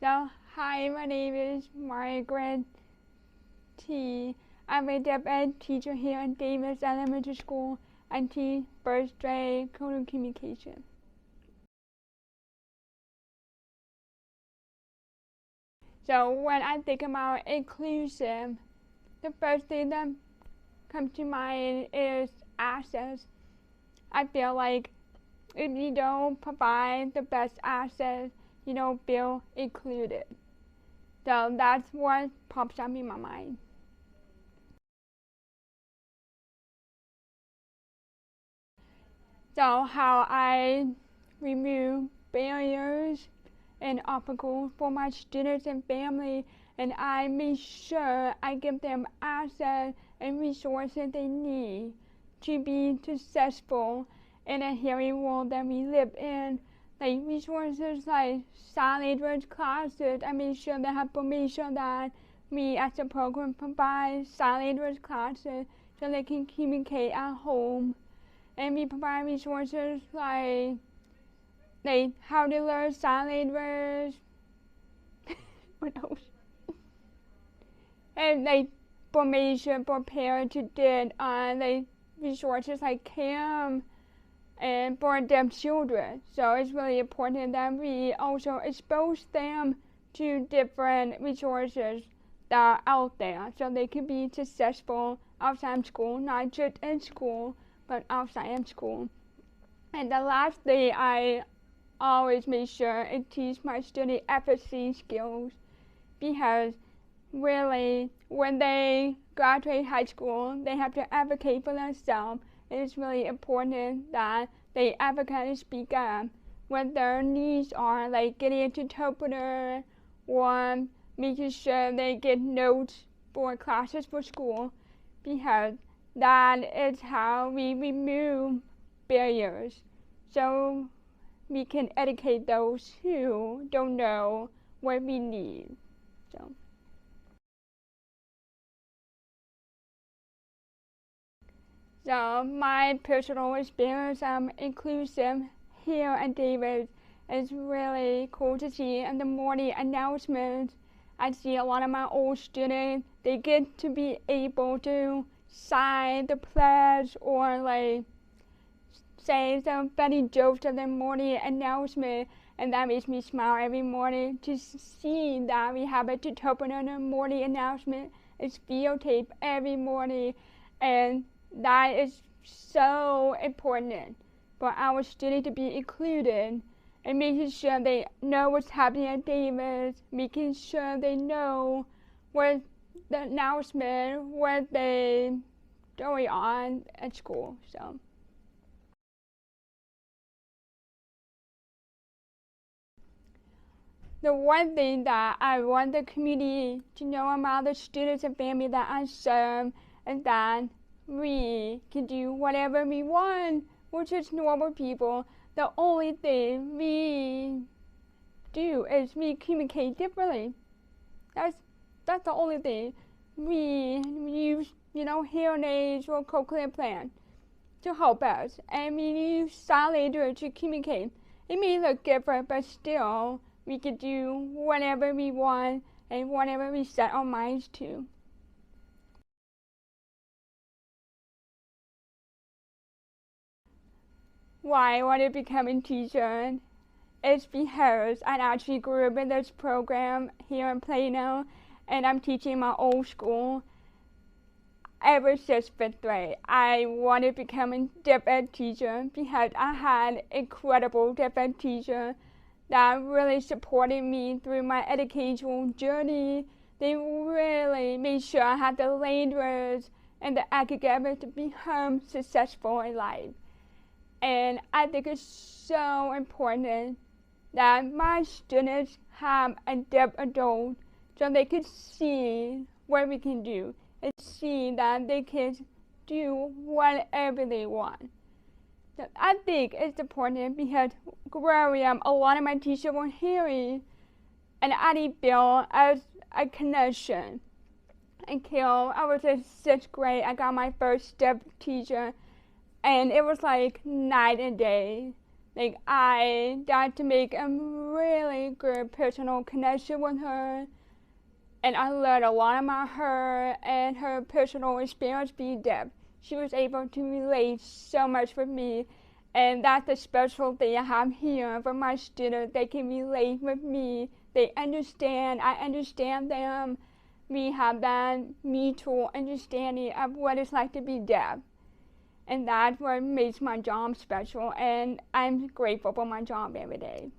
So, hi, my name is Margaret Teague. I'm a deaf ed teacher here at Davis Elementary School and teach first grade coding communication. So, when I think about inclusive, the first thing that comes to mind is access. I feel like if you don't provide the best access, you don't feel included. So that's what pops up in my mind. So how I remove barriers and obstacles for my students and family, and I make sure I give them access and resources they need to be successful in a hearing world that we live in. Like resources like sign language classes, I make sure they have permission that we as a program provide sign language classes so they can communicate at home. And we provide resources like how to learn sign language, what else? And formation for parents to do resources like camp and for deaf children. So it's really important that we also expose them to different resources that are out there so they can be successful outside school, not just in school, but outside of school. And the last thing I always make sure and teach my student empathy skills, because really when they graduate high school they have to advocate for themselves. It's really important that they advocate and speak up what their needs are, like getting an interpreter or making sure they get notes for classes for school, because that is how we remove barriers so we can educate those who don't know what we need. So my personal experience inclusive here at Davis is really cool to see. In the morning announcements, I see a lot of my old students, they get to be able to sign the pledge or say some funny jokes in the morning announcement, and that makes me smile every morning to see that we have a interpreter in the morning announcement. It's videotaped every morning, and that is so important for our students to be included and making sure they know what's happening at Davis, making sure they know what the announcement, what they going on at school. So the one thing that I want the community to know about the students and family that I serve is that we can do whatever we want. We're just normal people. The only thing we do is we communicate differently. That's the only thing. We use hearing aids or cochlear implant to help us, and we use sign language to communicate. It may look different, but still we can do whatever we want and whatever we set our minds to. Why I want to become a teacher is because I actually grew up in this program here in Plano, and I'm teaching my old school ever since 5th grade. I want to become a deaf ed teacher because I had incredible deaf ed teacher that really supported me through my educational journey. They really made sure I had the language and the academics to become successful in life. And I think it's so important that my students have a deaf adult so they can see what we can do and see that they can do whatever they want. So I think it's important because growing up, a lot of my teachers were hearing, and I didn't feel as a connection until I was in 6th grade. I got my first deaf teacher, and it was like night and day. Like, I got to make a really good personal connection with her, and I learned a lot about her and her personal experience being deaf. She was able to relate so much with me, and that's the special thing I have here for my students. They can relate with me. They understand. I understand them. We have that mutual understanding of what it's like to be deaf. And that's what makes my job special, and I'm grateful for my job every day.